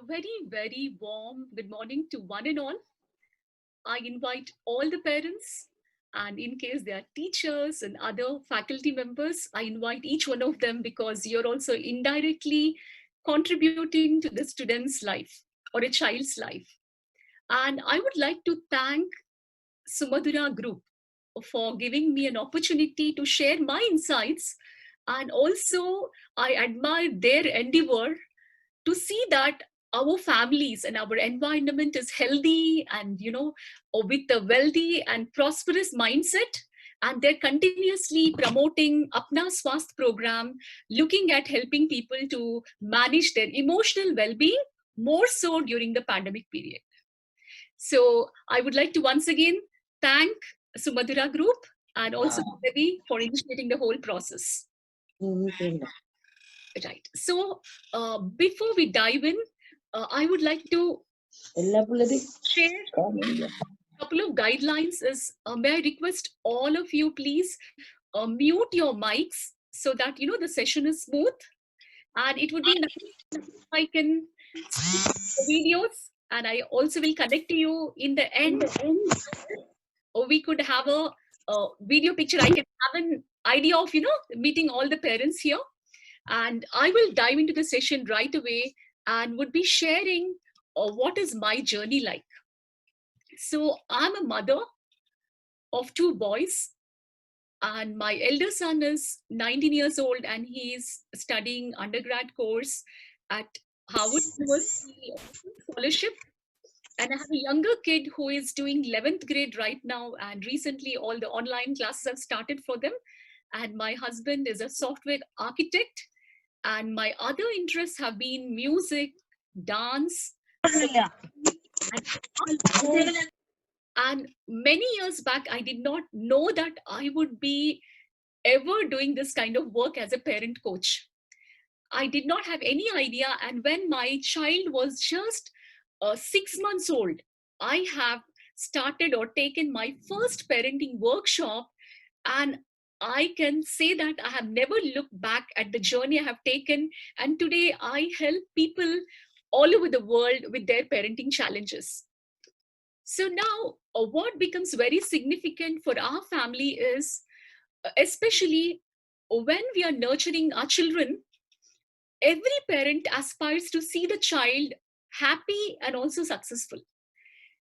very, very warm good morning to one and all. I invite all the parents, and in case they are teachers and other faculty members, I invite each one of them because you're also indirectly contributing to the student's life or a child's life. And I would like to thank Sumadura Group for giving me an opportunity to share my insights. And also, I admire their endeavor to see that our families and our environment is healthy and with a wealthy and prosperous mindset, and they're continuously promoting Apna Swasth program, looking at helping people to manage their emotional well-being more so during the pandemic period. So I would like to once again thank Sumadura Group and also Devi for initiating the whole process. Right. So before we dive in, I would like to share a couple of guidelines. May I request all of you please mute your mics so that the session is smooth, and it would be nice if I can see the videos, and I also will connect to you in the end, or we could have a video picture. I can have an idea of meeting all the parents here, and I will dive into the session right away and would be sharing what is my journey like. So I'm a mother of two boys, and my elder son is 19 years old and he's studying undergrad course at Harvard University scholarship. And I have a younger kid who is doing 11th grade right now, and recently all the online classes have started for them. And my husband is a software architect, and my other interests have been music, dance, and many years back I did not know that I would be ever doing this kind of work as a parent coach. I did not have any idea, and when my child was just 6 months old, I have started or taken my first parenting workshop, and I can say that I have never looked back at the journey I have taken. And today I help people all over the world with their parenting challenges. So now, what becomes very significant for our family is, especially when we are nurturing our children, every parent aspires to see the child happy and also successful.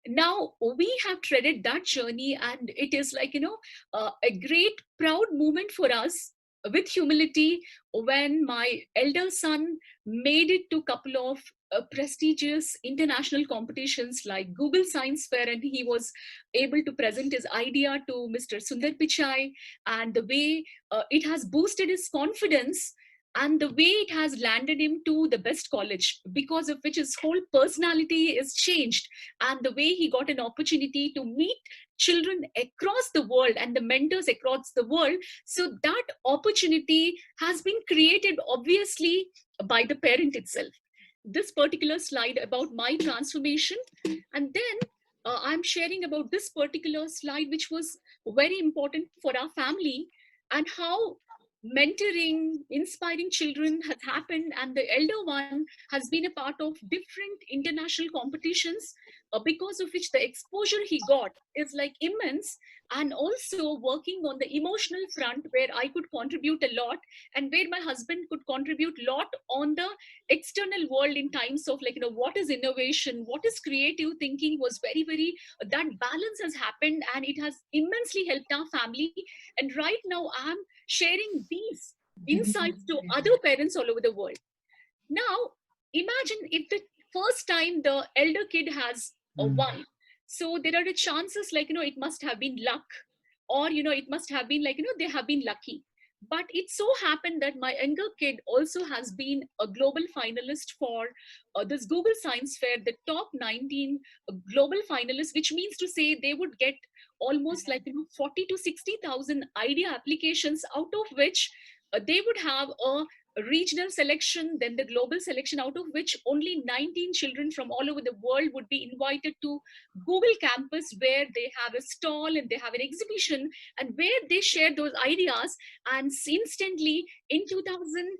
Now we have treaded that journey, and it is like a great proud moment for us, with humility, when my elder son made it to a couple of prestigious international competitions like Google Science Fair, and he was able to present his idea to Mr. Sundar Pichai, and the way it has boosted his confidence, and the way it has landed him to the best college, because of which his whole personality is changed, and the way he got an opportunity to meet children across the world and the mentors across the world. So that opportunity has been created obviously by the parent itself. This particular slide about my transformation, and then I'm sharing about this particular slide which was very important for our family, and how mentoring, inspiring children has happened, and the elder one has been a part of different international competitions, because of which the exposure he got is like immense. And also working on the emotional front, where I could contribute a lot, and where my husband could contribute a lot on the external world, in times of like what is innovation, what is creative thinking, was very, very, that balance has happened, and it has immensely helped our family. And right now I'm sharing these insights to other parents all over the world. Now, imagine if the first time the elder kid has a won. So there are the chances like, it must have been luck, or, it must have been like, they have been lucky. But it so happened that my younger kid also has been a global finalist for this Google Science Fair, the top 19 global finalists, which means to say they would get almost like 40 to 60,000 idea applications, out of which they would have a regional selection, then the global selection, out of which only 19 children from all over the world would be invited to Google campus, where they have a stall and they have an exhibition, and where they share those ideas. And instantly in 2000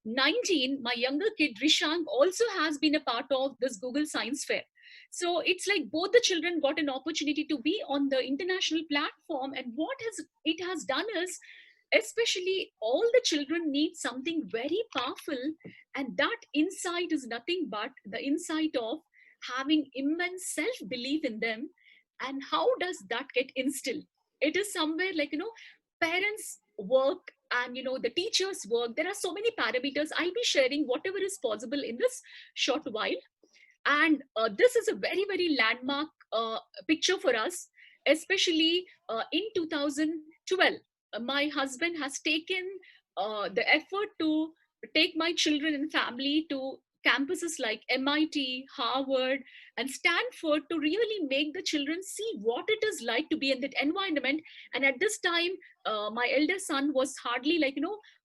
19, my younger kid Rishank also has been a part of this Google Science Fair. So it's like both the children got an opportunity to be on the international platform. And what has it has done is, especially all the children need something very powerful, and that insight is nothing but the insight of having immense self belief in them. And how does that get instilled? It is somewhere like, parents work, and the teachers work. There are so many parameters. I'll be sharing whatever is possible in this short while. And this is a very, very landmark picture for us, especially in 2012. My husband has taken the effort to take my children and family to campuses like MIT, Harvard, and Stanford to really make the children see what it is like to be in that environment. And at this time, my eldest son was hardly like,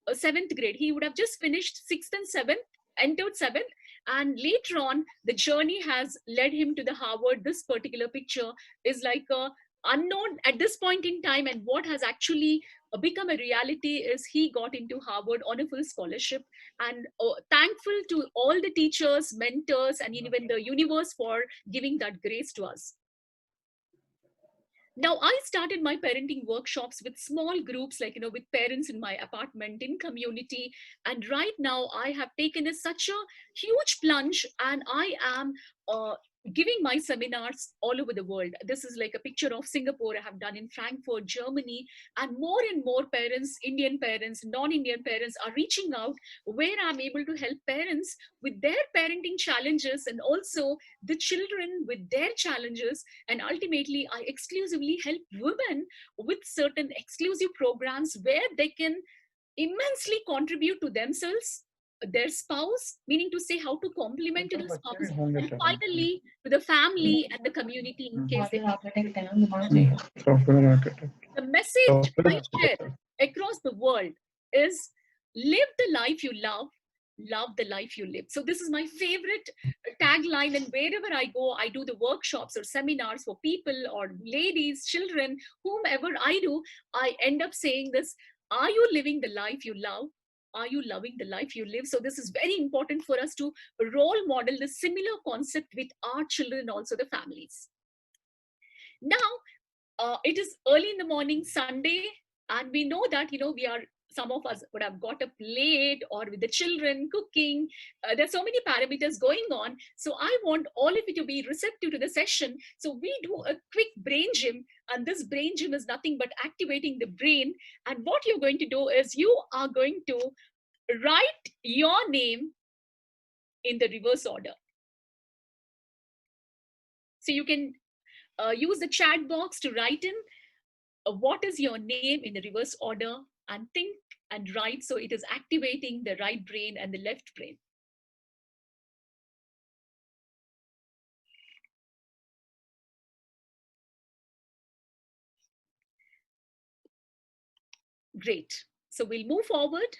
a seventh grade. He would have just finished sixth and seventh, entered seventh, and later on the journey has led him to the Harvard. This particular picture is like a unknown at this point in time, and what has actually become a reality is he got into Harvard on a full scholarship. And thankful to all the teachers, mentors, and even the universe for giving that grace to us. Now I started my parenting workshops with small groups, like, with parents in my apartment, in community. And right now I have taken such a huge plunge, and I am giving my seminars all over the world. This is like a picture of Singapore. I have done in Frankfurt, Germany. And more parents, Indian parents, non-Indian parents, are reaching out, where I'm able to help parents with their parenting challenges, and also the children with their challenges. And ultimately I exclusively help women with certain exclusive programs where they can immensely contribute to themselves, their spouse, meaning to say how to complement to the spouse, and finally to the family and the community in case they have. The message I share across the world is: live the life you love the life you live. So this is my favorite tagline, and wherever I go, I do the workshops or seminars for people or ladies, children, whomever I do, I end up saying this: are you living the life you love? Are you loving the life you live? So this is very important for us to role model the similar concept with our children, also the families. Now it is early in the morning, Sunday, and we know that, we are, some of us would have got up late, or with the children cooking. There's so many parameters going on. So I want all of you to be receptive to the session. So we do a quick brain gym, and this brain gym is nothing but activating the brain. And what you're going to do is you are going to write your name in the reverse order. So you can use the chat box to write in what is your name in the reverse order, and think and write. So it is activating the right brain and the left brain. Great. So we'll move forward.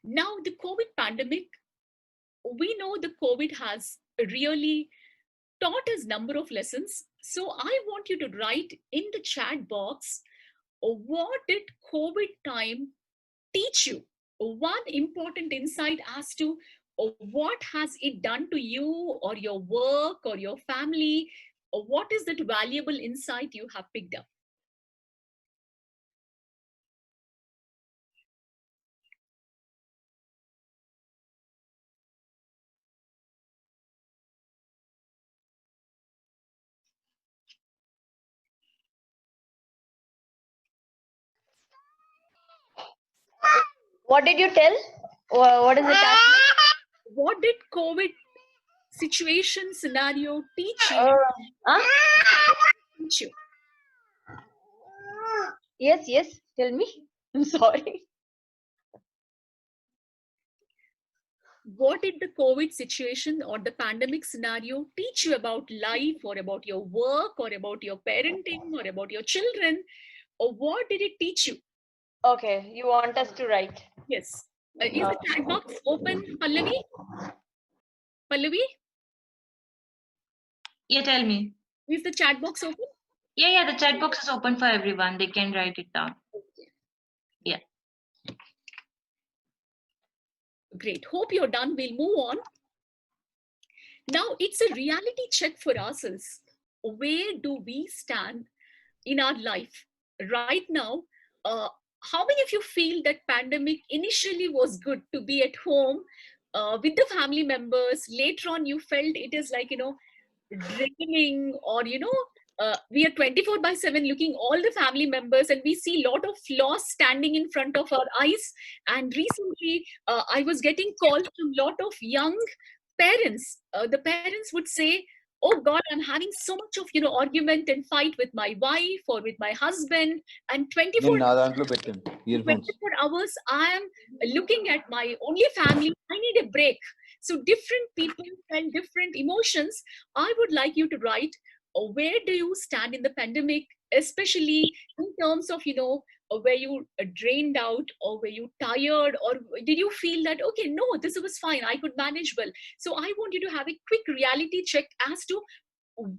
Now, the COVID pandemic, we know the COVID has really taught us number of lessons. So I want you to write in the chat box, what did COVID time teach you? One important insight as to what has it done to you or your work or your family, or what is that valuable insight you have picked up? What did you tell? What is it? What did COVID situation scenario teach you? Teach you? Yes. Tell me. I'm sorry. What did the COVID situation or the pandemic scenario teach you about life, or about your work, or about your parenting, or about your children? Or what did it teach you? Okay, you want us to write? Yes. Is the chat box open, Pallavi? Pallavi? Yeah, tell me. Is the chat box open? Yeah, the chat box is open for everyone. They can write it down. Yeah. Great. Hope you're done. We'll move on. Now, it's a reality check for ourselves. Where do we stand in our life right now? uh, how many of you feel that pandemic initially was good to be at home with the family members? Later on you felt it is like, draining, or we are 24 by 7 looking all the family members, and we see lot of flaws standing in front of our eyes. And recently I was getting calls from lot of young parents. The parents would say, oh god, I'm having so much of argument and fight with my wife or with my husband, and 24 నేను నా దాంట్లో పెట్టాను ear phones 24 hours I am looking at my only family. I need a break. So different people felt different emotions. I would like you to write, where do you stand in the pandemic, especially in terms of were you drained out, or were you tired, or did you feel that okay, no, this was fine, I could manage well? So I want you to have a quick reality check as to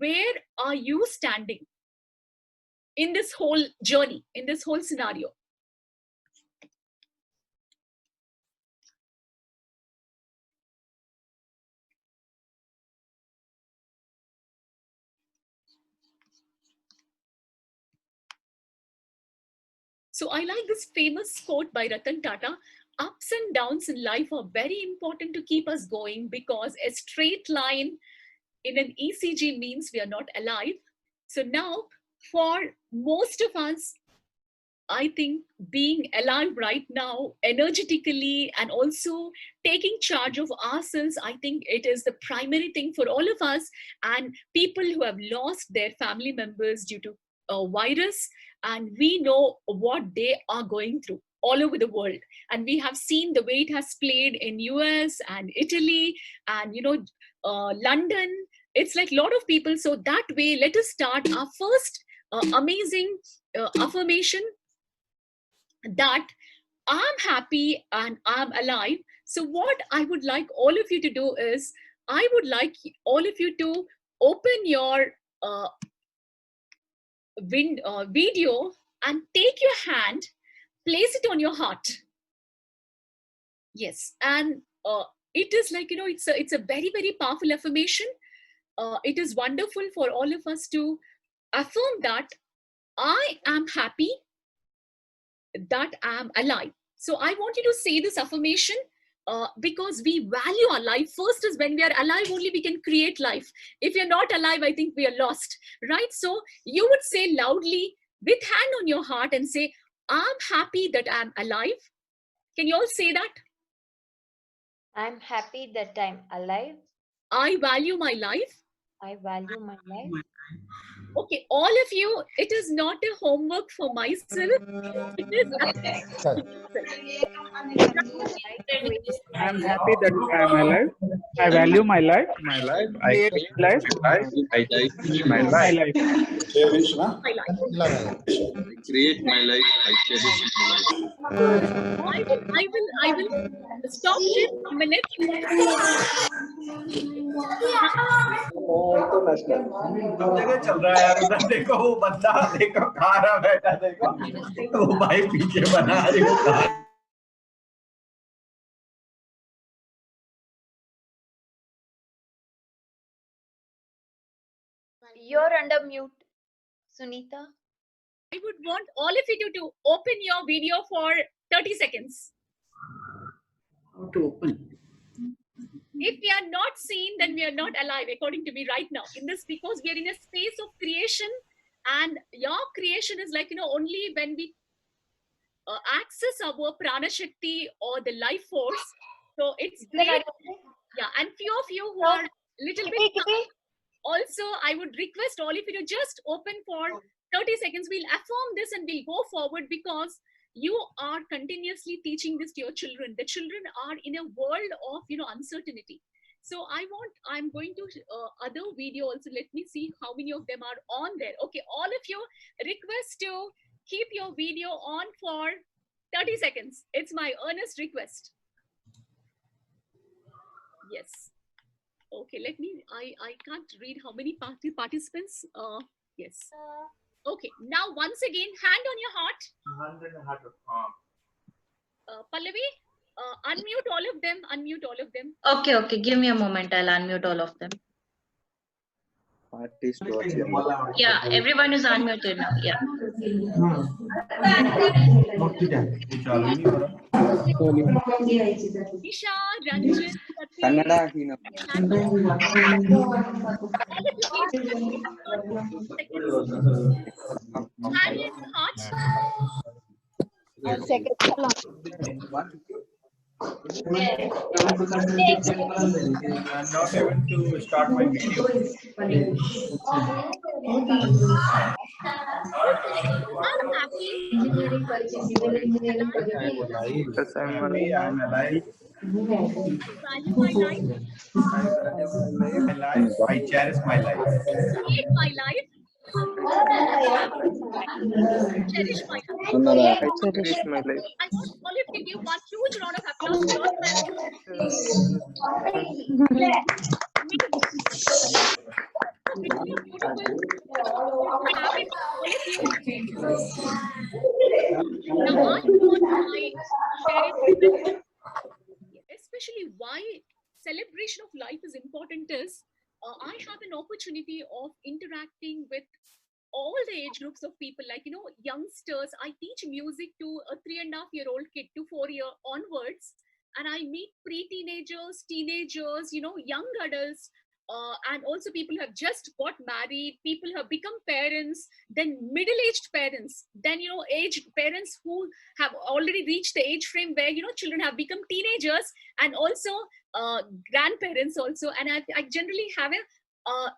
where are you standing in this whole journey, in this whole scenario. So I like this famous quote by Ratan Tata: ups and downs in life are very important to keep us going, because a straight line in an ECG means we are not alive. So now, for most of us, I think being alive right now, energetically, and also taking charge of ourselves, I think it is the primary thing for all of us. And people who have lost their family members due to a virus, and we know what they are going through all over the world. And we have seen the way it has played in US and Italy and London. It's like a lot of people. So that way, let us start our first amazing affirmation, that I'm happy and I'm alive. So, what I would like all of you to do is, I would like all of you to open your uh, video and take your hand, place it on your heart. Yes, and it is like, it's a very, very powerful affirmation. It is wonderful for all of us to affirm that I am happy, that I'm alive. So I want you to say this affirmation, because we value our life. First is when we are alive, only we can create life. If you're not alive, I think we are lost, right? So you would say loudly with hand on your heart and say, I'm happy that I'm alive. Can you all say that? I'm happy that I'm alive. I value my life. I value my life. Okay, all of you, it is not a homework for myself. It is sir I am happy that I am alive. I value my life. My life, I create Life, my life, I cherish my my life. life. my life. I create my life, I cherish my life. I will stop this a minute. सब जगह चल रहा है यार उधर देखो वो बंदा देखो खा रहा बैठा देखो वो भाई पीछे बना रही वो खा You're under mute, Sunita. I would want all of you to open your video for 30 seconds. How to open? If we are not seen, then we are not alive, according to me, right now. In this, because we are in a space of creation, and your creation is like, only when we access our prana shakti or the life force. So it's great. Yeah, and few of you who are little bit also, I would request all of you to just open for 30 seconds. We'll affirm this and we'll go forward, because you are continuously teaching this to your children. The children are in a world of uncertainty. So I'm going to other video also. Let me see how many of them are on there. Okay, all of you, request to keep your video on for 30 seconds. It's my earnest request. Yes. Okay, let me, I can't read how many participants. Yes. Okay, now once again, hand on your heart. Pallavi? Unmute all of them. Unmute all of them. Okay, okay. Give me a moment. I'll unmute all of them. Artist watching. Yeah, everyone is unmuted now. Yeah. चालू ही नहीं हो रहा Isha, Ranjit, Kannada Satish, hina. Nana, all of you please for 2 seconds. Hand in heart. I'm not able to start my video. I'm happy. Because I'm Happy, I'm alive. Value my life. My life, I cherish my life. Create my life. Cherish my life. Kannada. I cherish my life. I want all of you to give one huge round of applause to yourself. Really beautiful. I'm happy for all of you. Now I thought I share it with, especially why celebration of life is important is I have an opportunity of interacting with all the age groups of people, like youngsters. I teach music to a 3.5-year-old kid to 4 year onwards, and I meet pre-teenagers, teenagers, young adults, and also people who have just got married, people who have become parents, then middle-aged parents, then aged parents who have already reached the age frame where children have become teenagers, and also grandparents also. And I generally have a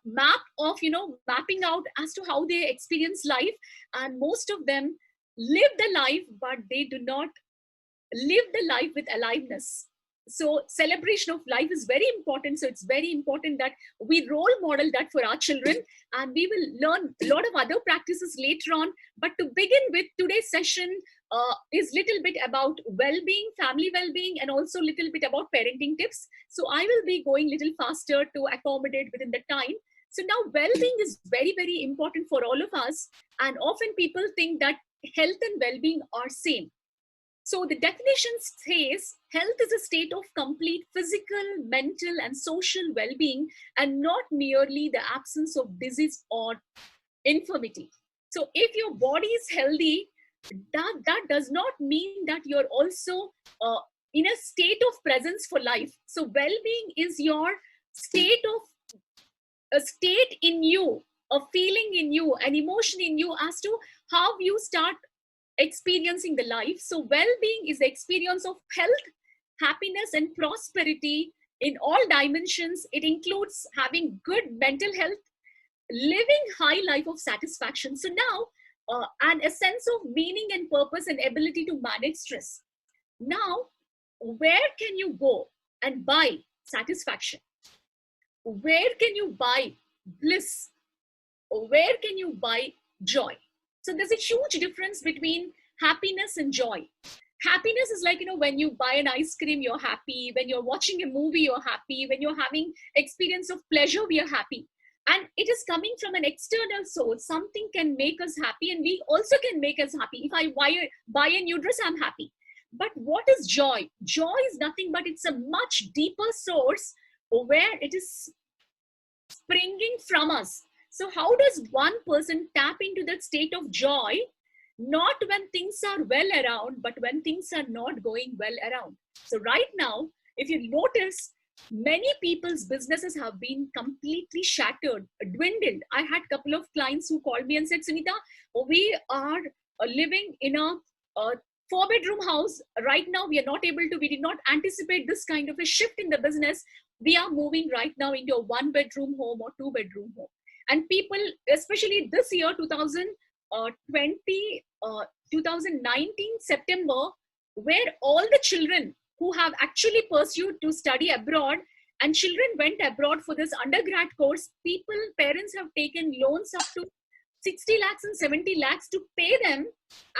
map of mapping out as to how they experience life, and most of them live the life, but they do not live the life with aliveness. So celebration of life is very important. So it's very important that we role model that for our children, and we will learn a lot of other practices later on. But to begin with, today's session is little bit about well-being, family well-being, and also little bit about parenting tips. So I will be going little faster to accommodate within the time. So now well-being is very, very important for all of us, and often people think that health and well-being are same. So the definition says health is a state of complete physical, mental, and social well-being, and not merely the absence of disease or infirmity. So if your body is healthy, that does not mean that you're also in a state of presence for life. So well-being is your a state in you, a feeling in you, an emotion in you as to how you start experiencing the life. So well-being is the experience of health, happiness, and prosperity in all dimensions. It includes having good mental health, living high life of satisfaction. So now and a sense of meaning and purpose and ability to manage stress. Now, where can you go and buy satisfaction? Where can you buy bliss? Where can you buy joy? So there's a huge difference between happiness and joy. Happiness is like, when you buy an ice cream, you're happy. When you're watching a movie, you're happy. When you're having experience of pleasure, we are happy. And it is coming from an external source. Something can make us happy, and we also can make us happy. If I buy a new dress, I'm happy. But what is joy? Joy is nothing but it's a much deeper source where it is springing from us. So how does one person tap into that state of joy? Not when things are well around, but when things are not going well around. So right now, if you notice, many people's businesses have been completely shattered, dwindled. I had a couple of clients who called me and said, Sunita, we are living in a 4-bedroom house. Right now, we did not anticipate this kind of a shift in the business. We are moving right now into a 1-bedroom home or 2-bedroom home. And people, especially this year, 2019 September, where all the children who have actually pursued to study abroad, and children went abroad for this undergrad course, parents have taken loans up to 60 lakhs and 70 lakhs to pay them.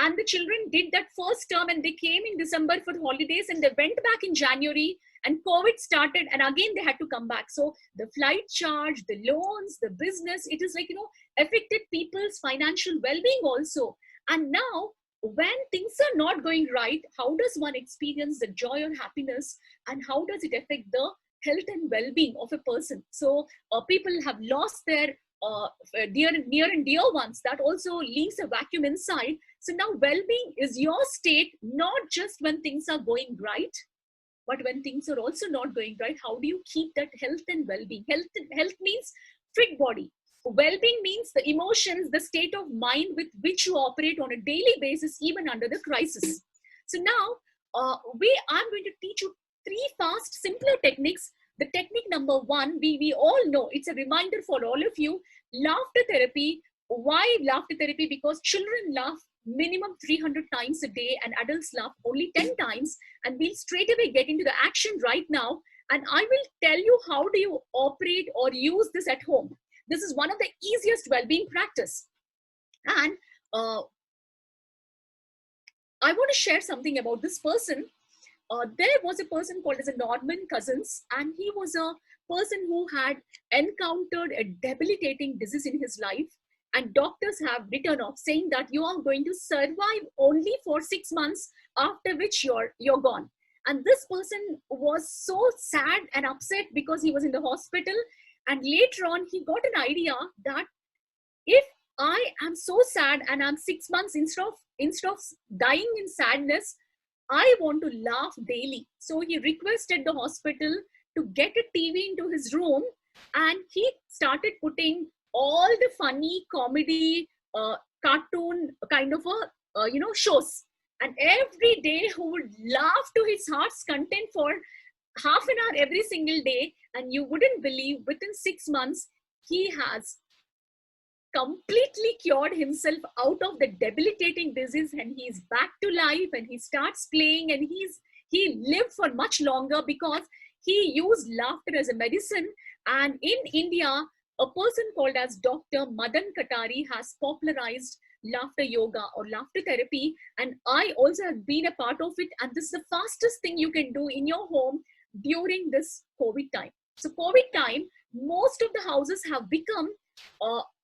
And the children did that first term, and they came in December for holidays, and they went back in January, and COVID started, and again they had to come back. So the flight charge, the loans, the business, it is like, affected people's financial well-being also. And now when things are not going right, how does one experience the joy or happiness, and how does it affect the health and well-being of a person? So people have lost their near and dear ones. That also leaves a vacuum inside. So now well-being is your state, not just when things are going right, but when things are also not going right. How do you keep that health and well-being? Health means fit body. Well-being means the emotions, the state of mind with which you operate on a daily basis, even under the crisis. So now I'm going to teach you 3 fast, simpler techniques. The technique number 1, we all know, it's a reminder for all of you, laughter therapy. Why laughter therapy? Because children laugh minimum 300 times a day and adults laugh only 10 times. And we'll straight away get into the action right now. And I will tell you how do you operate or use this at home. This is one of the easiest well-being practice. And I want to share something about this person. There was a person called as a Norman Cousins, and he was a person who had encountered a debilitating disease in his life. And doctors have written off, saying that you are going to survive only for 6 months, after which you're gone. And this person was so sad and upset because he was in the hospital. And later on, he got an idea that if I am so sad and I'm 6 months, instead of dying in sadness, I want to laugh daily. So he requested the hospital to get a TV into his room, and he started putting all the funny comedy, cartoon kind of shows. And every day he would laugh to his heart's content for half an hour every single day. And you wouldn't believe, within 6 months, he has completely cured himself out of the debilitating disease, and he's back to life, and he starts playing, and he lived for much longer because he used laughter as a medicine. And in India, a person called as Dr. Madan Katari has popularized laughter yoga or laughter therapy, and I also have been a part of it. And this is the fastest thing you can do in your home during this COVID time. So COVID time, most of the houses have become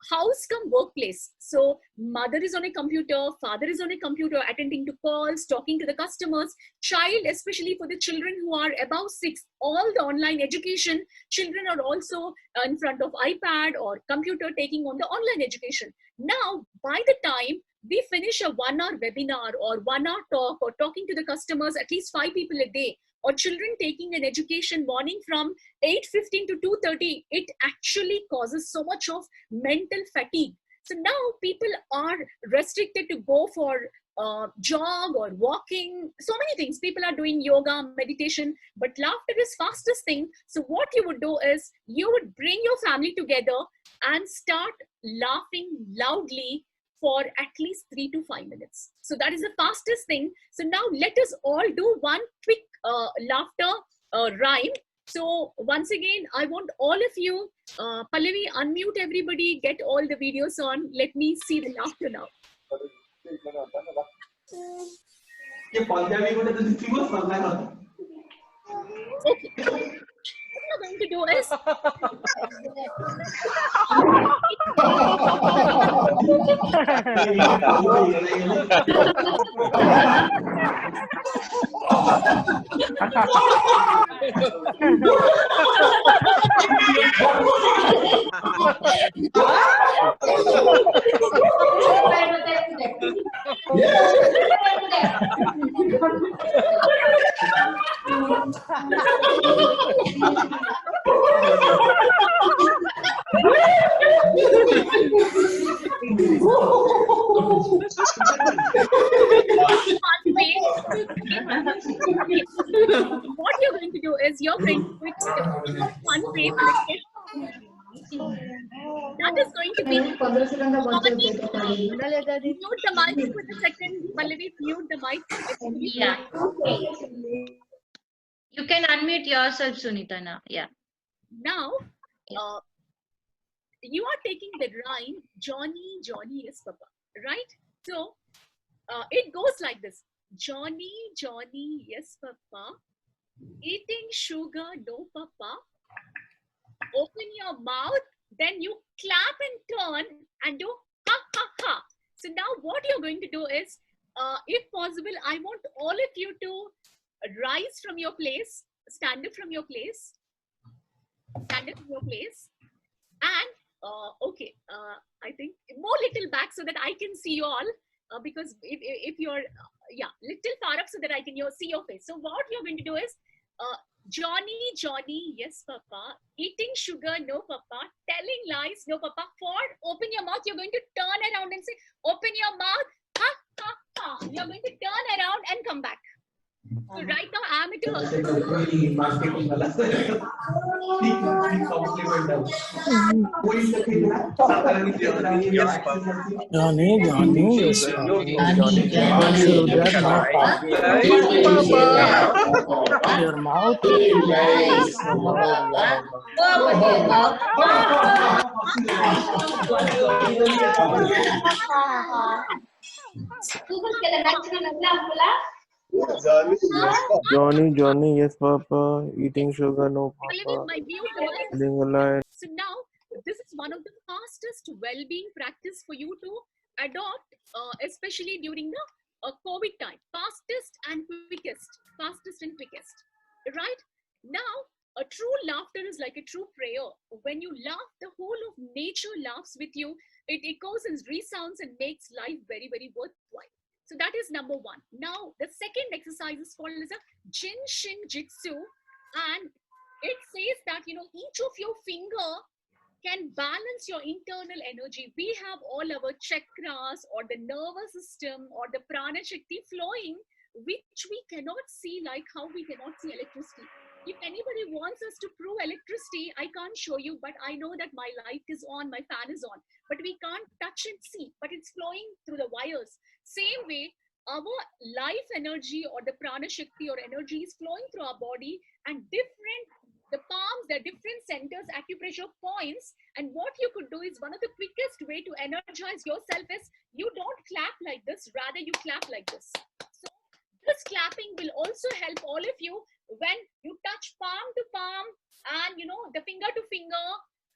house come workplace. So mother is on a computer, father is on a computer, attending to calls, talking to the customers, child, especially for the children who are above 6, all the online education, children are also in front of iPad or computer taking on the online education. Now, by the time we finish a 1-hour webinar or 1-hour talk or talking to the customers, at least 5 people a day, or children taking an education morning from 8:15 to 2:30, it actually causes so much of mental fatigue. So now people are restricted to go for jog or walking, so many things. People are doing yoga, meditation, but laughter is fastest thing. So what you would do is you would bring your family together and start laughing loudly for at least 3 to 5 minutes. So that is the fastest thing. So now let us all do one quick laughter rhyme. So once again, I want all of you, Pallavi, unmute everybody, get all the videos on. Let me see the laughter now. Okay. What you're going to do is what you're going to do is you're going to do it in a fun way, but that is going to be mute the mic for a second. Pallavi, mute the mic. Yeah. You can unmute yourself, Sunita, now. Yeah. Now, you are taking the rhyme, Johnny, Johnny, yes, Papa, right? So, it goes like this. Johnny, Johnny, yes, Papa. Eating sugar, no, Papa. Open your mouth, then you clap and turn and do ha, ha, ha. So now what you're going to do is, if possible, I want all of you to rise from your place, stand up from your place, stand up from your place, and okay, I think more little back so that I can see you all. Because if you're yeah, little far up so that I can see your face. So what you're going to do is Johnny, Johnny, yes, Papa. Eating sugar, no, Papa. Telling lies, no, Papa. For open your mouth, you're going to turn around and say, open your mouth. Ha, ha, ha. You're going to turn around and come back. So right now, I'm at Yes, Papa. Johnny, Johnny, Eating yes, sugar, Papa. no, Papa. Eating sugar, no, Papa. Your mouth is nice. Wow, wow, wow. Johnny, Johnny, yes, Papa. Eating sugar, no, Papa. my mute device. Telling a lie. So now, this is one of the fastest well-being practice for you to adopt, especially during the COVID time. Fastest and quickest. Right? Now, a true laughter is like a true prayer. When you laugh, the whole of nature laughs with you. It echoes and resounds and makes life very, very worthwhile. So that is number one. Now, the second exercise is called as a Jin Shin Jitsu. And it says that, each of your finger can balance your internal energy. We have all our chakras or the nervous system or the prana shakti flowing, which we cannot see, like how we cannot see electricity. If anybody wants us to prove electricity, I can't show you, but I know that my light is on, my fan is on, but we can't touch and see, but it's flowing through the wires. Same way, our life energy or the prana shakti or energy is flowing through our body, and the palms, there are different centers, acupressure points. And what you could do is, one of the quickest way to energize yourself is, you don't clap like this, rather you clap like this. So this clapping will also help all of you when you touch palm to palm and the finger to finger.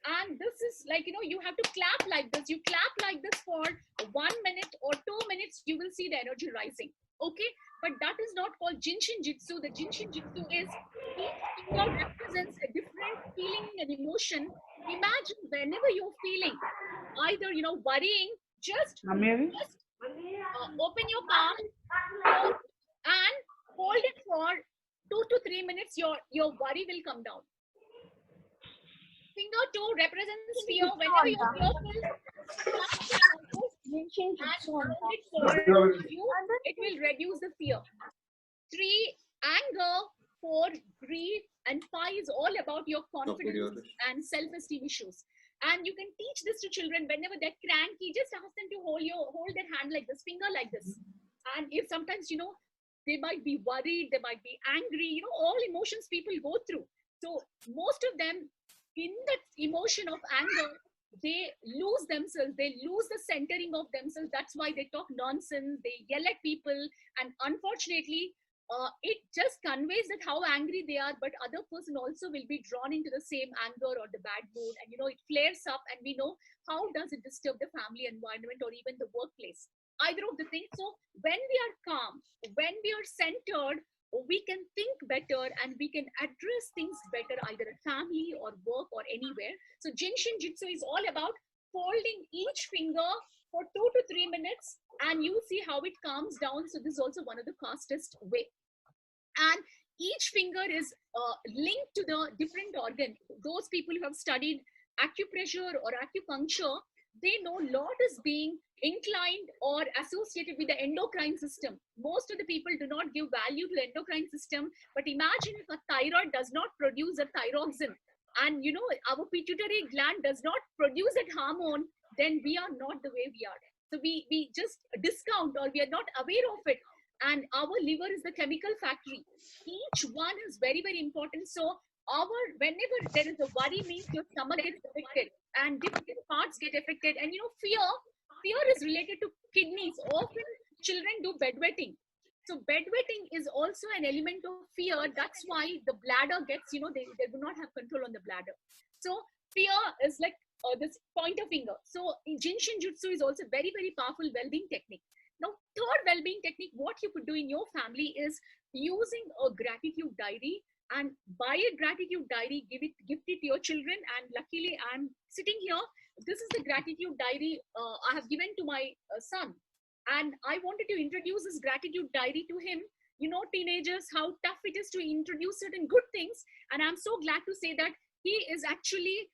And this is like, you have to clap like this. You clap like this for 1 minute or 2 minutes, you will see the energy rising. Okay, but that is not called Jin Shin Jitsu. The Jin Shin Jitsu is, each finger represents a different feeling and emotion. Imagine whenever you're feeling either worrying, just open your palm and hold it for 2 to 3 minutes. Your worry will come down. Finger 2 represents fear. Whenever you're fearful, it will reduce the fear. 3, anger. 4, grief. And 5 is all about your confidence and self-esteem issues. And you can teach this to children whenever they're cranky. Just ask them to hold their hand like this, finger like this. And if sometimes they might be worried, they might be angry, all emotions people go through. So most of them, in that emotion of anger, they lose themselves, they lose the centering of themselves. That's why they talk nonsense, they yell at people, and unfortunately it just conveys that how angry they are, but other person also will be drawn into the same anger or the bad mood, and it flares up, and we know how does it disturb the family environment or even the workplace, either of the things. So when we are calm, when we are centered, we can think better and we can address things better, either at family or work or anywhere. So Jin Shin Jitsu is all about folding each finger for 2 to 3 minutes, and you see how it calms down. So this is also one of the fastest way. And each finger is linked to the different organ. Those people who have studied acupressure or acupuncture, they know lot is being inclined or associated with the endocrine system. Most of the people do not give value to the endocrine system, but imagine if a thyroid does not produce a thyroxine, and our pituitary gland does not produce that hormone, then we are not the way we are. So we just discount, or we are not aware of it. And our liver is the chemical factory. Each one is very, very important. So whenever there is a worry, means your stomach gets affected and different parts get affected. And fear is related to kidneys. Often children do bedwetting. So bedwetting is also an element of fear. That's why the bladder gets, they do not have control on the bladder. So fear is like this pointer finger. So Jin Shin Jutsu is also very, very powerful well-being technique. Now, third well-being technique, what you could do in your family is using a gratitude diary, and buy a gratitude diary, gift it to your children. And luckily, I'm sitting here. This is the gratitude diary I have given to my son, and I wanted to introduce this gratitude diary to him. You know, teenagers, how tough it is to introduce certain good things, and I'm so glad to say that he is actually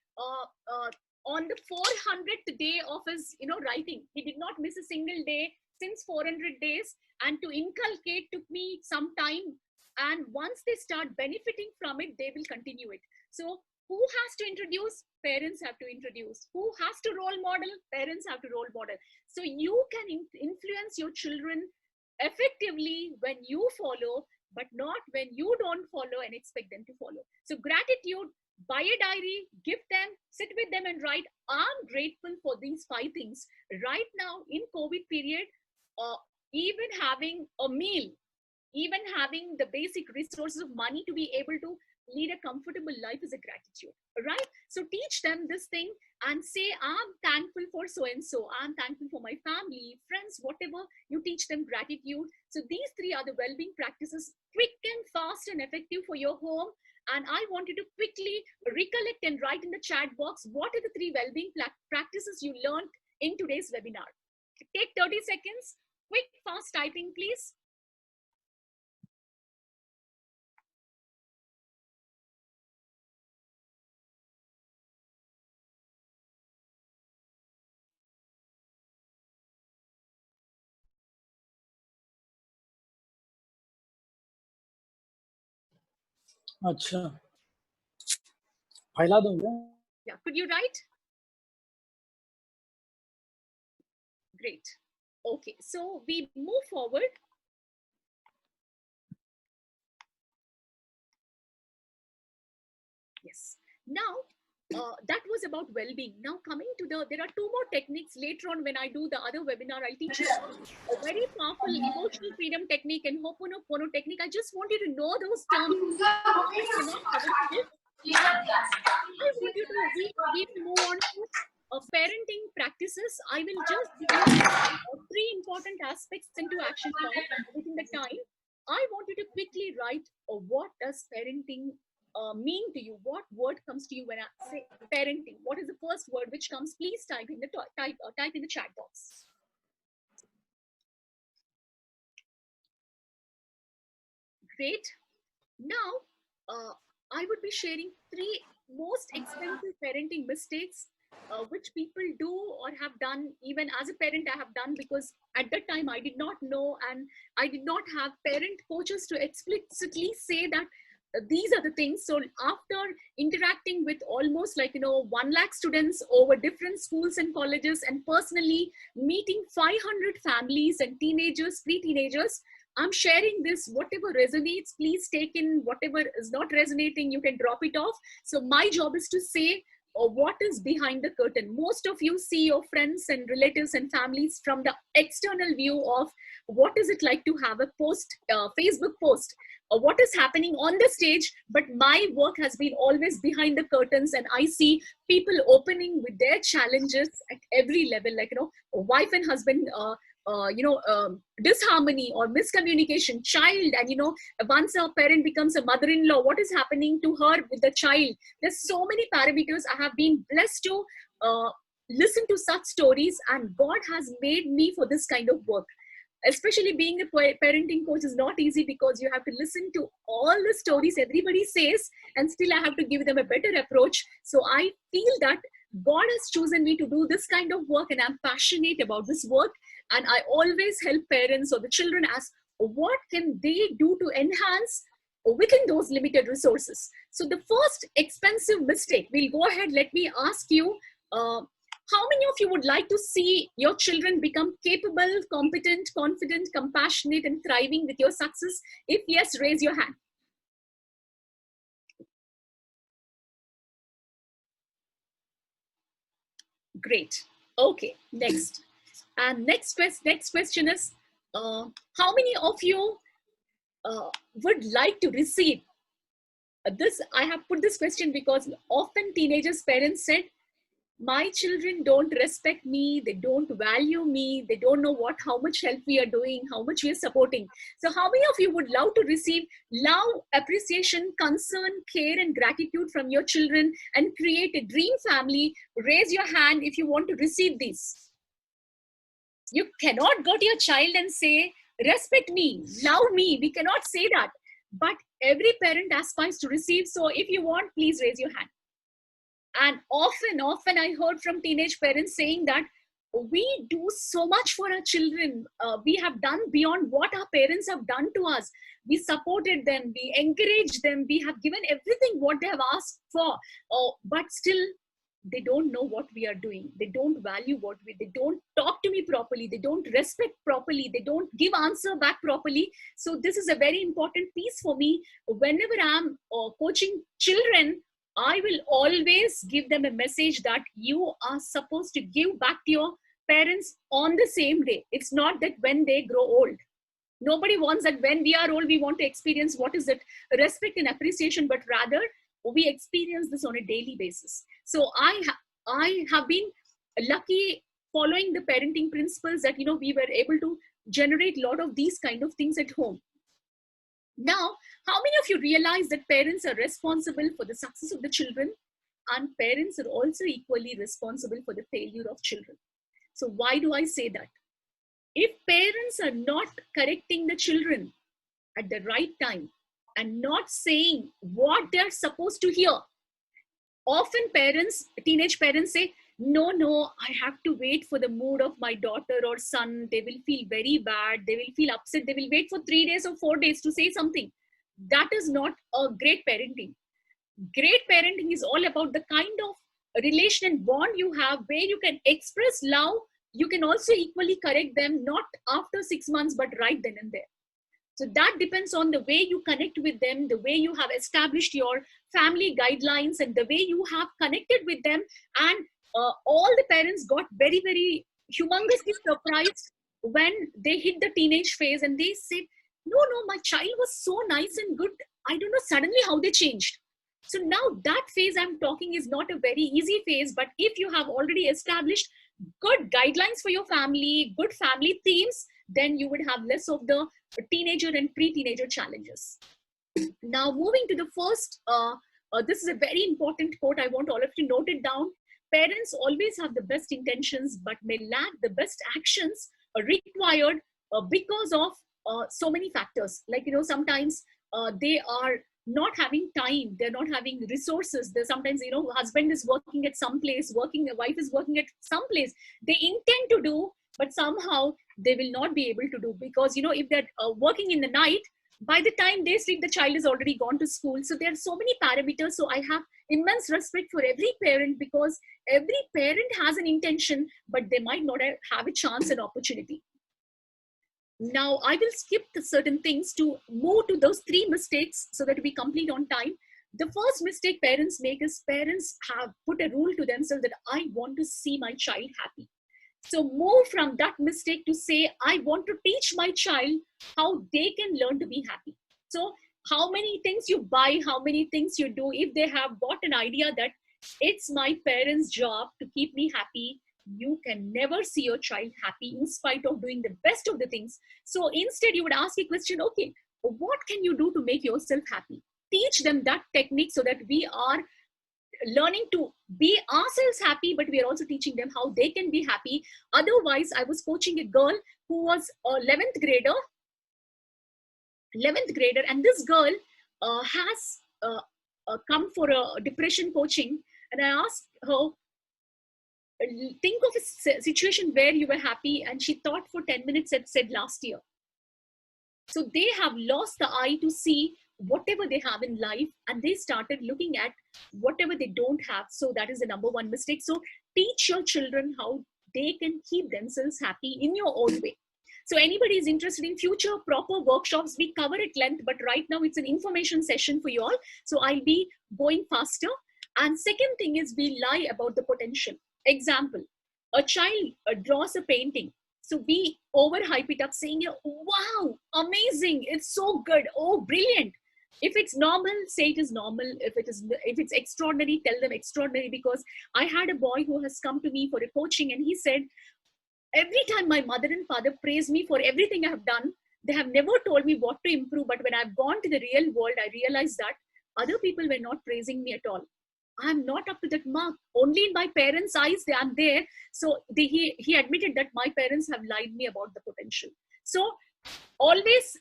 on the 400th day of his, writing. He did not miss a single day since 400 days, and to inculcate took me some time. And once they start benefiting from it, they will continue it. So who has to introduce? Parents have to introduce. Who has to role model? Parents have to role model. So you can influence your children effectively when you follow, but not when you don't follow and expect them to follow. So gratitude, buy a diary, give them, sit with them and write, I'm grateful for these 5 things. Right now in COVID period, even having a meal, even having the basic resources of money to be able to lead a comfortable life is a gratitude, right? So teach them this thing and say, I'm thankful for so-and-so. I'm thankful for my family, friends, whatever. You teach them gratitude. So these 3 are the well-being practices, quick and fast and effective for your home. And I want you to quickly recollect and write in the chat box, what are the 3 well-being practices you learned in today's webinar? Take 30 seconds, quick, fast typing, please. अच्छा फैला दूं क्या? Yeah, could you write? Great. Okay, so we move forward. Yes. Now, that was about well-being. Now coming to there are 2 more techniques later on. When I do the other webinar, I'll teach you a very powerful emotional freedom technique and Ho'oponopono technique. I just want you to know those terms. I want you to, we will move on to parenting practices. I will just give you 3 important aspects into action point within the time. I want you to quickly write, what does parenting mean to you? What word comes to you when I say parenting? What is the first word which comes? Please type in the type in the chat box. Great. Now, I would be sharing 3 most expensive parenting mistakes which people do or have done. Even as a parent, I have done, because at that time I did not know, and I did not have parent coaches to explicitly say that these are the things. So after interacting with almost 1 lakh students over different schools and colleges, and personally meeting 500 families and teenagers, pre-teenagers, I'm sharing this. Whatever resonates, please take in. Whatever is not resonating, you can drop it off. So my job is to say what is behind the curtain. Most of you see your friends and relatives and families from the external view of what is it like to have a Facebook post, or what is happening on the stage. But my work has been always behind the curtains, and I see people opening with their challenges at every level, wife and husband disharmony or miscommunication, child, and once a parent becomes a mother-in-law, what is happening to her with the child. There's so many parameters. I have been blessed to listen to such stories, and God has made me for this kind of work. Especially being a parenting coach is not easy, because you have to listen to all the stories everybody says, and still I have to give them a better approach. So I feel that God has chosen me to do this kind of work, and I'm passionate about this work. And I always help parents or the children as what can they do to enhance within those limited resources. So the first expensive mistake, we'll go ahead, let me ask you, how many of you would like to see your children become capable, competent, confident, compassionate, and thriving with your success? If yes, raise your hand. Great. Okay, next. And next question is, how many of you would like to receive this? I have put this question because often teenagers' parents said, my children don't respect me, they don't value me, they don't know how much help we are doing, how much we are supporting. So how many of you would love to receive love, appreciation, concern, care and gratitude from your children and create a dream family? Raise your hand if you want to receive these. You cannot go to your child and say, respect me, love me. We cannot say that. But every parent aspires to receive. So if you want, please raise your hand. And often I heard from teenage parents saying that we do so much for our children. We have done beyond what our parents have done to us. We supported them, we encouraged them, we have given everything what they have asked for. But still, they don't know what we are doing. They don't value they don't talk to me properly. They don't respect properly. They don't give answer back properly. So this is a very important piece for me. Whenever I'm coaching children, I will always give them a message that you are supposed to give back to your parents on the same day. It's not that when they grow old. Nobody wants that when we are old, we want to experience what is it, respect and appreciation, but rather we experience this on a daily basis. So I have been lucky following the parenting principles that, we were able to generate a lot of these kind of things at home. Now, how many of you realize that parents are responsible for the success of the children and parents are also equally responsible for the failure of children? So why do I say that? If parents are not correcting the children at the right time and not saying what they're supposed to hear, often teenage parents say, no, I have to wait for the mood of my daughter or son. They will feel very bad. They will feel upset. They will wait for 3 days or 4 days to say something. That is not a great parenting. Great parenting is all about the kind of relation and bond you have where you can express love. You can also equally correct them, not after 6 months, but right then and there. So that depends on the way you connect with them, the way you have established your family guidelines and the way you have connected with them. And all the parents got very, very humongously surprised when they hit the teenage phase and they said, no, my child was so nice and good. I don't know suddenly how they changed. So now that phase I'm talking is not a very easy phase, but if you have already established good guidelines for your family, good family themes, then you would have less of the teenager and pre-teenager challenges. Now, moving to the first, this is a very important quote. I want all of you to note it down. Parents always have the best intentions, but may lack the best actions required because of so many factors. Like, sometimes they are not having time, they're not having resources. There's sometimes, husband is working at some place, wife is working at some place. They intend to do, but somehow they will not be able to do because, if they're working in the night, by the time they sleep, the child is already gone to school. So there are so many parameters. So I have immense respect for every parent because every parent has an intention, but they might not have a chance and opportunity. Now, I will skip the certain things to move to those 3 mistakes so that we complete on time. The first mistake parents make is parents have put a rule to themselves that I want to see my child happy. So move from that mistake to say, I want to teach my child how they can learn to be happy. So how many things you buy, how many things you do, if they have got an idea that it's my parents' job to keep me happy, you can never see your child happy in spite of doing the best of the things. So instead, you would ask a question, okay, what can you do to make yourself happy? Teach them that technique so that we are learning to be ourselves happy, but we are also teaching them how they can be happy. Otherwise, I was coaching a girl who was a 11th grader, and this girl has come for a depression coaching. And I asked her, think of a situation where you were happy, and she thought for 10 minutes and said last year. So they have lost the eye to see whatever they have in life, and they started looking at whatever they don't have. So that is the number 1 mistake. So teach your children how they can keep themselves happy in your own way. So anybody is interested in future proper workshops, we cover at length, but right now it's an information session for you all. So I'll be going faster. And second thing is we lie about the potential. Example, a child draws a painting. So we overhype it up saying, wow, amazing, it's so good, oh, brilliant. If it's normal, say it is normal. If it's extraordinary, tell them extraordinary. Because I had a boy who has come to me for a coaching, and he said, every time my mother and father praise me for everything I have done, they have never told me what to improve. But when I've gone to the real world, I realized that other people were not praising me at all. I'm not up to that mark. Only in my parents' eyes, I'm there. So he admitted that my parents have lied me about the potential. So always,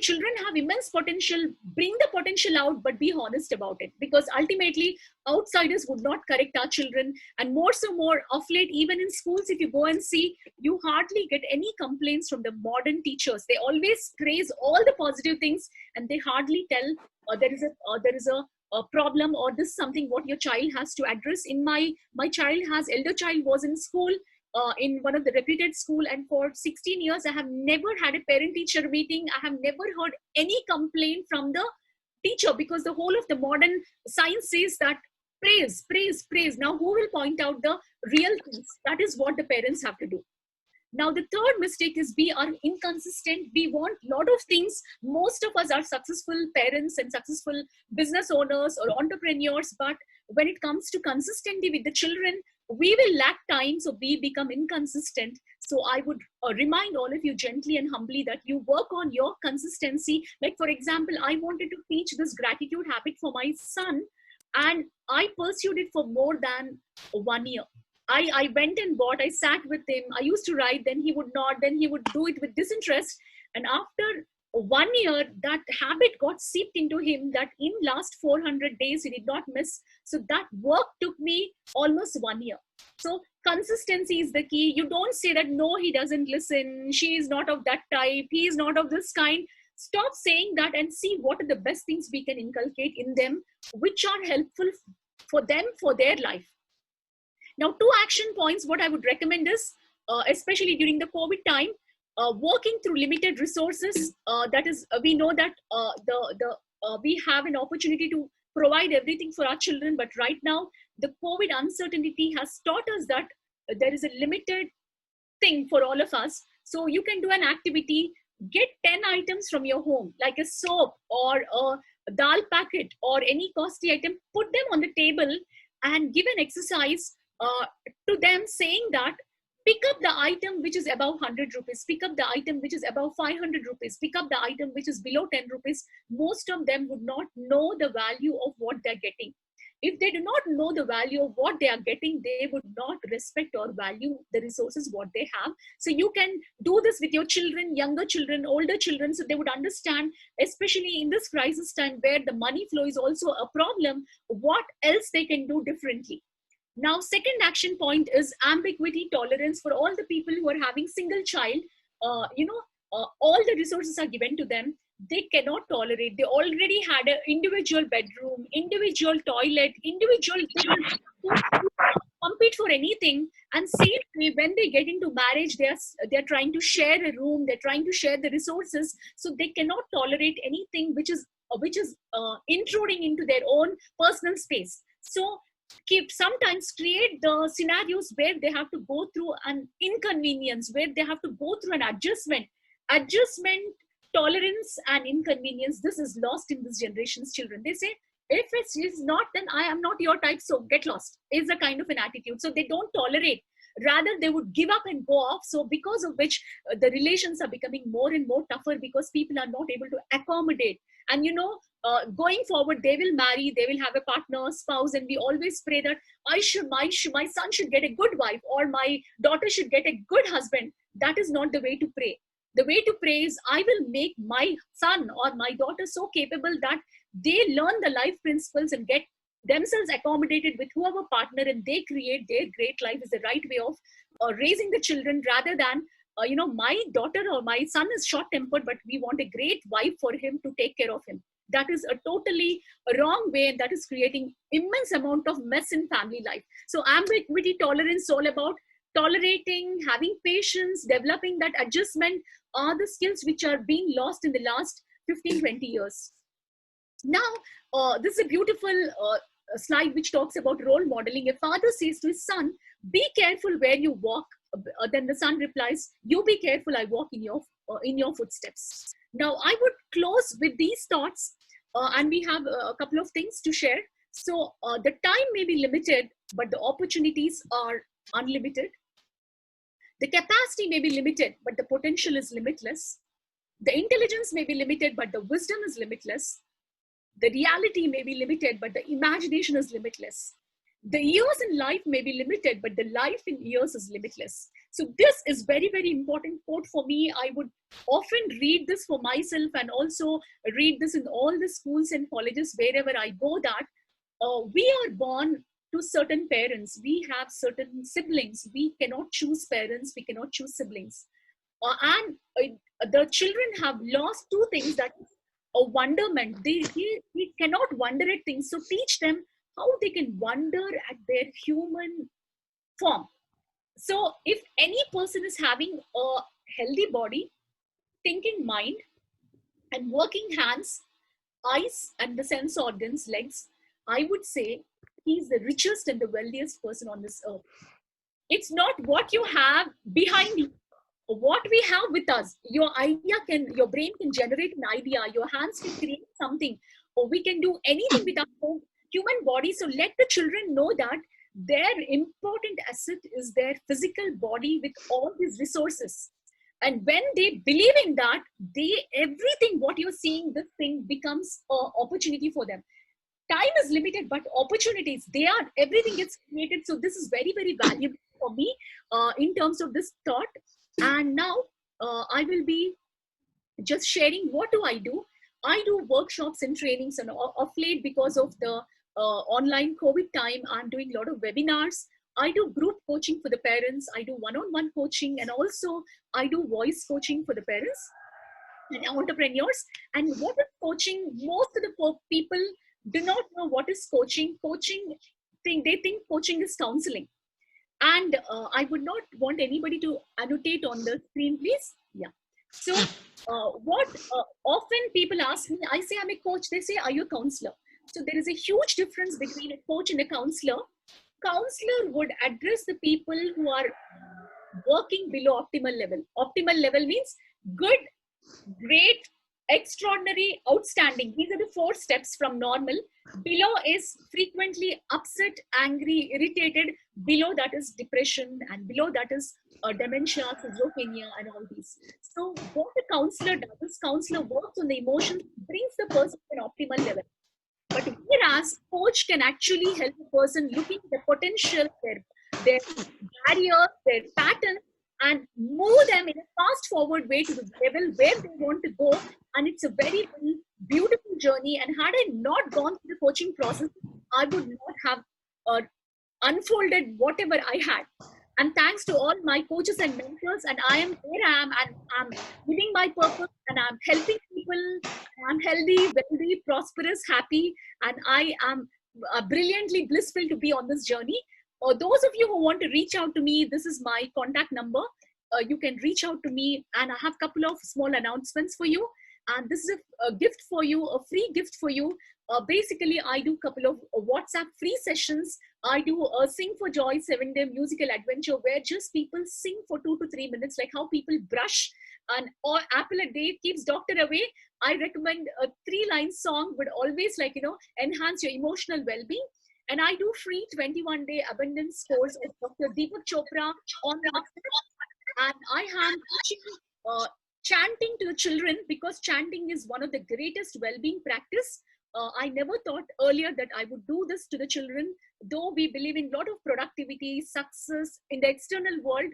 children have immense potential. Bring the potential out, but be honest about it, because ultimately outsiders would not correct our children. And more of late, even in schools, if you go and see, you hardly get any complaints from the modern teachers. They always praise all the positive things, and they hardly tell there is a problem, or this is something what your child has to address. In my elder child was in school, in one of the reputed school, and for 16 years I have never had a parent teacher meeting. I have never heard any complaint from the teacher, because the whole of the modern science says that praise. Now who will point out the real things? That is what the parents have to do. Now, the third mistake is we are inconsistent. We want a lot of things. Most of us are successful parents and successful business owners or entrepreneurs, but when it comes to consistency with the children, we will lack time, so we become inconsistent. So I would remind all of you gently and humbly that you work on your consistency. Like, for example, I wanted to teach this gratitude habit for my son, and I pursued it for more than 1 year. I went and bought, I sat with him, I used to write, then he would not, then he would do it with disinterest. And after 1 year, that habit got seeped into him, that in last 400 days, he did not miss. So that work took me almost 1 year. So consistency is the key. You don't say that, no, he doesn't listen, she is not of that type, he is not of this kind. Stop saying that and see what are the best things we can inculcate in them, which are helpful for them, for their life. Now, 2 action points, what I would recommend is, especially during the COVID time, working through limited resources. That is, we know that we have an opportunity to provide everything for our children, but right now, the COVID uncertainty has taught us that there is a limited thing for all of us. So you can do an activity, get 10 items from your home, like a soap or a dal packet or any costly item, put them on the table and give an exercise to them, saying that pick up the item which is above 100 rupees, pick up the item which is above 500 rupees, pick up the item which is below 10 rupees. Most of them would not know the value of what they're getting. If they do not know the value of what they are getting, they would not respect or value the resources what they have. So you can do this with your children, younger children, older children, so they would understand, especially in this crisis time where the money flow is also a problem, what else they can do differently. Now, second action point is ambiguity tolerance for all the people who are having single child. All the resources are given to them. They cannot tolerate. They already had an individual bedroom, individual toilet, individual. They will compete for anything. And same way, when they get into marriage, they're trying to share a room. They're trying to share the resources. So they cannot tolerate anything which is intruding into their own personal space. So sometimes create the scenarios where they have to go through an inconvenience, where they have to go through an adjustment, tolerance and inconvenience. This is lost in this generation's children. They say, if it's not, then I am not your type, so get lost, is a kind of an attitude. So they don't tolerate, rather they would give up and go off. So because of which the relations are becoming more and more tougher, because people are not able to accommodate. And going forward, they will marry, they will have a partner, spouse, and we always pray that my son should get a good wife, or my daughter should get a good husband. That is not the way to pray. The way to pray is, I will make my son or my daughter so capable that they learn the life principles and get themselves accommodated with whoever partner, and they create their great life. Is the right way of raising the children, rather than my daughter or my son is short-tempered, but we want a great wife for him to take care of him. That is a totally wrong way, and that is creating immense amount of mess in family life. So ambiguity tolerance, all about tolerating, having patience, developing that adjustment, are the skills which are being lost in the last 15-20 years. Now, this is a beautiful slide which talks about role modeling. A father says to his son, be careful where you walk. Then the son replies, you be careful, I walk in your footsteps. Now, I would close with these thoughts. and we have a couple of things to share. So the time may be limited, but the opportunities are unlimited. The capacity may be limited, but the potential is limitless. The intelligence may be limited, but the wisdom is limitless. The reality may be limited, but the imagination is limitless. The years in life may be limited, but the life in years is limitless. So this is very, very important quote for me. I would often read this for myself and also read this in all the schools and colleges wherever I go, that we are born to certain parents. We have certain siblings. We cannot choose parents. We cannot choose siblings. And the children have lost two things, that a wonderment. They cannot wonder at things. So teach them how they can wonder at their human form. So if any person is having a healthy body, thinking mind, and working hands, eyes, and the sense organs, legs, I would say he's the richest and the wealthiest person on this earth. It's not what you have behind you, what we have with us. Your brain can generate an idea, your hands can create something, or we can do anything with our own human body. So let the children know that their important asset is their physical body with all these resources. And when they believe in that, everything what you're seeing, this thing becomes an opportunity for them. Time is limited, but opportunities, everything gets created. So this is very, very valuable for me in terms of this thought. And now I will be just sharing what do I do. I do workshops and trainings, and of late, because of the online COVID time, I'm doing a lot of webinars. I do group coaching for the parents. I do one-on-one coaching, and also I do voice coaching for the parents and entrepreneurs. And what is coaching? Most of the people do not know what is coaching. They think coaching is counseling. And I would not want anybody to annotate on the screen, please. Yeah. So what often people ask me, I say I'm a coach. They say, are you a counselor? So there is a huge difference between a coach and a counselor. Counselor would address the people who are working below optimal level. Optimal level means good, great, extraordinary, outstanding. These are the 4 steps from normal. Below is frequently upset, angry, irritated. Below that is depression, and below that is dementia, schizophrenia, and all these. So what a counselor does, counselor works on the emotions, brings the person to an optimal level. But whereas coach can actually help a person looking at the potential, their barriers, their patterns, and move them in a fast forward way to the level where they want to go. And it's a very, very beautiful journey. And had I not gone through the coaching process, I would not have unfolded whatever I had. And thanks to all my coaches and mentors, and I am where I am, and I'm living my purpose, and I'm helping people. I'm healthy, wealthy, prosperous, happy, and I am brilliantly blissful to be on this journey. Those of you who want to reach out to me, this is my contact number. You can reach out to me, and I have a couple of small announcements for you. And this is a gift for you, a free gift for you. Basically, I do a couple of WhatsApp free sessions. I do a Sing for Joy 7-day musical adventure where just people sing for 2 to 3 minutes, like how people brush and or apple a day keeps doctor away. I recommend a 3-line song would always enhance your emotional well-being. And I do free 21-day abundance course of Dr. Deepak Chopra on WhatsApp. And I am teaching chanting to the children, because chanting is one of the greatest well-being practice. I never thought earlier that I would do this to the children, though we believe in a lot of productivity, success in the external world,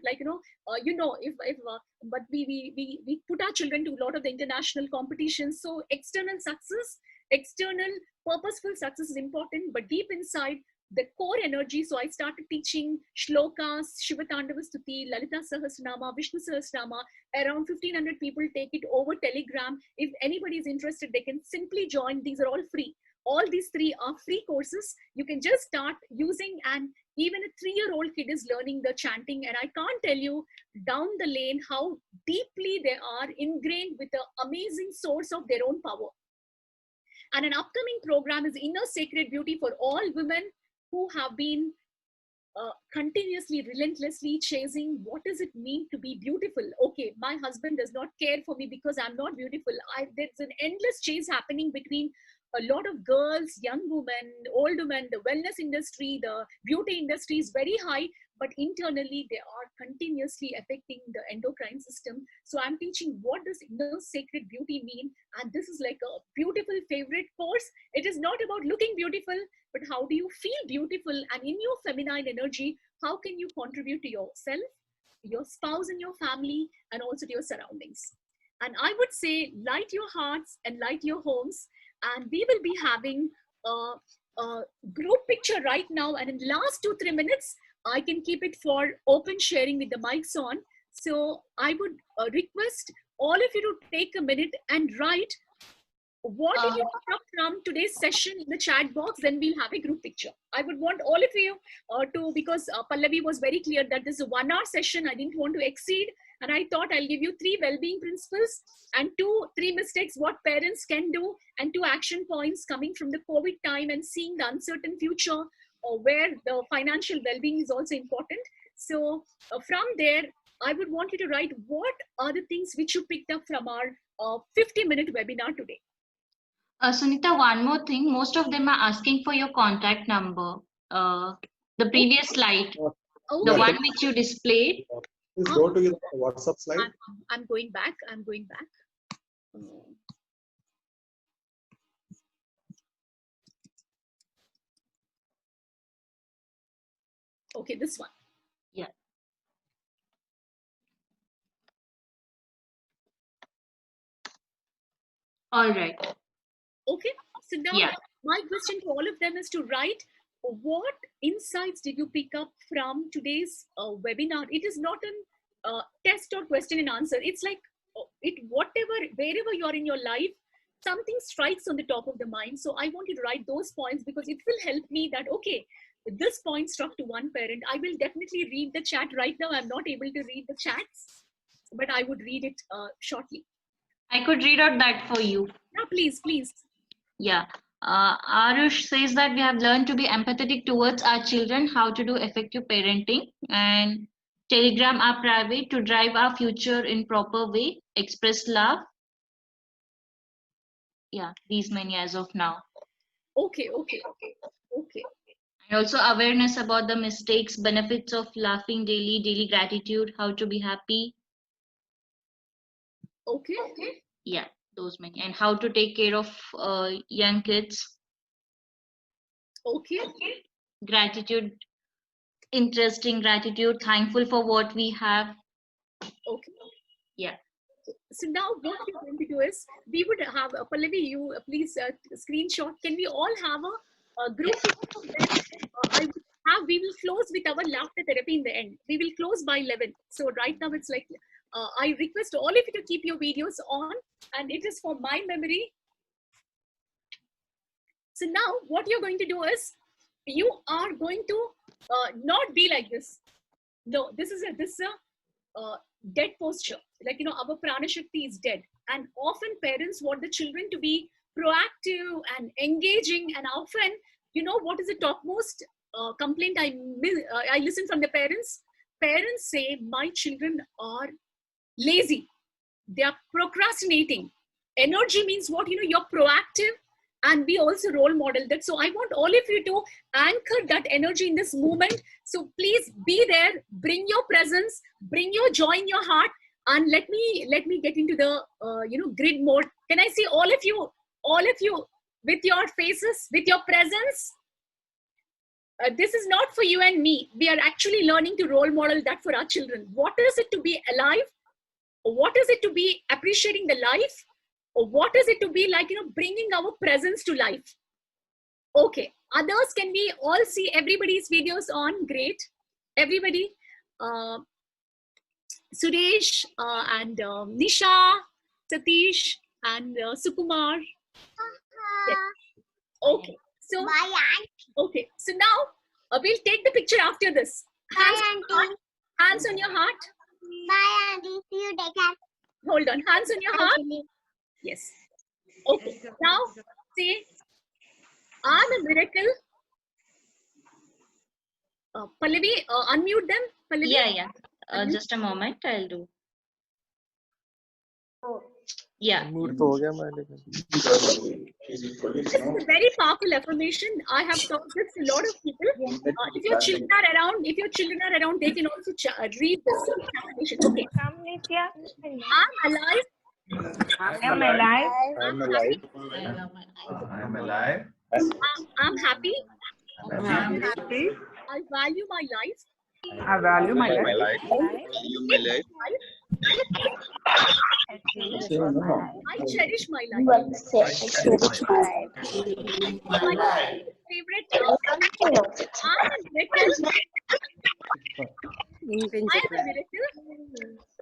but we put our children to a lot of the international competitions. So external success, external purposeful success is important, but deep inside, the core energy. So I started teaching shlokas, Shiva Tandava Stuti, Lalita Sahasranama, Vishnu Sahasranama. Around 1,500 people take it over Telegram. If anybody is interested, they can simply join. These are all free. All these 3 are free courses. You can just start using, and even a 3-year-old kid is learning the chanting. And I can't tell you down the lane how deeply they are ingrained with the amazing source of their own power. And an upcoming program is Inner Sacred Beauty for all women who have been continuously, relentlessly chasing what does it mean to be beautiful. Okay, my husband does not care for me because I'm not beautiful. There's an endless chase happening between a lot of girls, young women, old women, the wellness industry, the beauty industry is very high, but internally they are continuously affecting the endocrine system. So I'm teaching what does inner sacred beauty mean, and this is like a beautiful favorite course. It is not about looking beautiful, but how do you feel beautiful, and in your feminine energy, how can you contribute to yourself, your spouse and your family, and also to your surroundings. And I would say light your hearts and light your homes, and we will be having a group picture right now, and in the last 2-3 minutes I can keep it for open sharing with the mics on. So I would request all of you to take a minute and write what did you pick up from today's session in the chat box. Then we'll have a group picture. I would want all of you to, because Pallavi was very clear that this is a 1 hour session. I didn't want to exceed, and I thought I'll give you 3 well-being principles and 3 mistakes what parents can do, and 2 action points coming from the COVID time and seeing the uncertain future, or where the financial well-being is also important. So from there, I would want you to write what are the things which you picked up from our 50-minute webinar today. Sunita, one more thing. Most of them are asking for your contact number. The previous slide, the Okay. one which you displayed. Please go to the WhatsApp slide. I'm going back. Okay, this one. Yeah. All right. Okay. So now Yeah. my question to all of them is to write what insights did you pick up from today's webinar. It is not a test or question and answer. It's like wherever you're in your life, something strikes on the top of the mind. So I want you to write those points, because it will help me that, okay, this point struck to one parent. I will definitely read the chat right now. I'm not able to read the chats, but I would read it shortly. I could read out that for you. Yeah, please. Yeah. Arush says that we have learned to be empathetic towards our children, how to do effective parenting, and Telegram are private to drive our future in proper way, express love. Yeah, these many as of now. Okay. And also awareness about the mistakes, benefits of laughing daily gratitude, how to be happy. Okay. Yeah, those many. And how to take care of young kids. Okay. Gratitude, interesting gratitude, thankful for what we have. Okay. Yeah. So now what we're going to do is, we would have Pallavi, you please screenshot. Can we all have a group? Then we will close with our laughter therapy in the end. We will close by 11. So right now it's like, I request all of you to keep your videos on, and it is for my memory. So now what you're going to do is, you are going to not be like this. No, this is a dead posture. Like, our prana shakti is dead, and often parents want the children to be proactive and engaging, and often, what is the topmost complaint I listen from the parents? Parents say, my children are lazy, they are procrastinating. Energy means what? You're proactive, and we also role model that. So I want all of you to anchor that energy in this moment. So please be there, bring your presence, bring your joy in your heart, and let me get into the grid mode. Can I see all of you with your faces, with your presence? This is not for you and me. We are actually learning to role model that for our children. What is it to be alive? What is it to be appreciating the life? Or what is it to be like, bringing our presence to life? Okay, others, can we all see everybody's videos on? Great. Everybody, Suresh and Nisha, Satish and Sukumar. Yes. Okay, so okay, so now we'll take the picture after this. Hands on your heart. Bye, Auntie. See you later. Hold on, hands on your heart. Yes. Okay, now say, I'm a miracle. Pallavi, unmute them. Pallavi. Yeah. Just a moment, I'll do. Yeah. Mood तो हो गया मैं लेकिन This is a very powerful affirmation. I have taught this to a lot of people. If your children are around, they can also read this affirmation. Okay. I'm alive. I'm alive. I'm alive. I am alive. I'm happy. I'm happy. I value my life. I value my My life. life. Value my life. I cherish my life. My favorite I'm a miracle.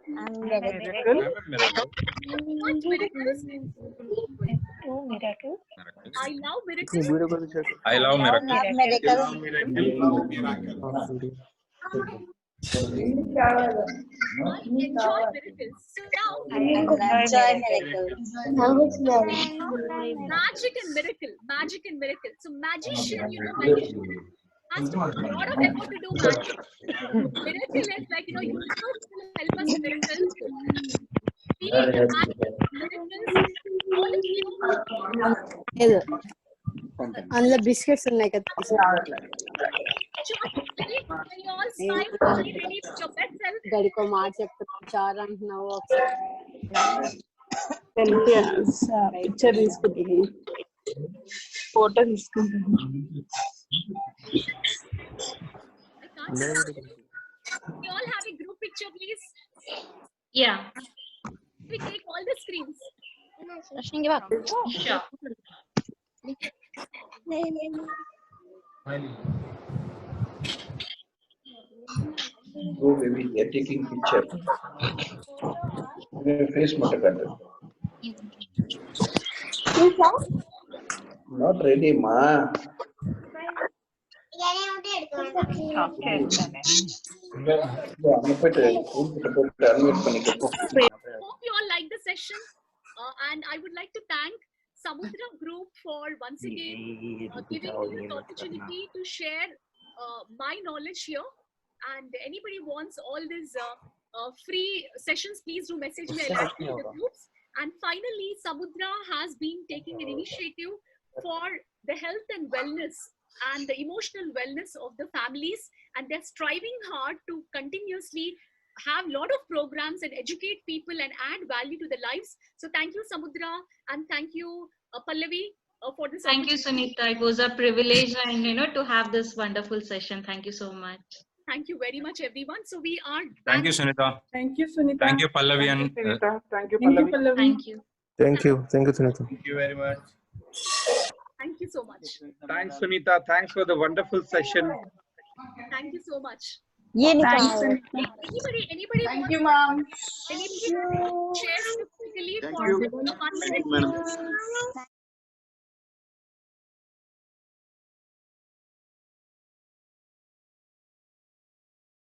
I am a miracle. Miracle. What miracles? I love miracles. Video को share I love miracles. I enjoy miracles. So now, magic and miracle. So magician, magician has to put a lot of effort to do magic. Miracle is like, universe will help us with miracles. We need to add miracles. All of you. అందులో biscuits ఉన్నాయి కదా When you all smile, ready with your best self. గడికో మాట చెప్తాను చారు అంటున్నావు picture తీసుకుంటాను photo తీసుకుంటాను We all have a group picture, please. Yeah. We take all the screens. Sure. Go baby, they're taking picture. Face matter. Not ready, ma. Hope you all like the session. And I would like to thank Samudra Group for once again giving me this opportunity to share my knowledge here. And anybody wants all these free sessions, please do message me. I'll add you to the groups. And finally, Samudra has been taking an initiative for the health and wellness and the emotional wellness of the families. And they're striving hard to continuously have a lot of programs and educate people and add value to their lives. So thank you, Samudra, and thank you, Pallavi, for this. Thank you, Sunita. It was a privilege and to have this wonderful session. Thank you so much. Thank you very much, everyone. So we are. Thank you, Sunita. Thank you, Sunita. Thank you, Pallavi. And Thank you, Pallavi. Thank you. Thank you, Sunita. Thank you very much. Thank you so much. Thanks, Sunita. Thanks for the wonderful session. Thank you so much. Thanks, Sunita. Anybody? Thank you, ma'am. Anybody share specifically Thank for you. 1 minute? Madam.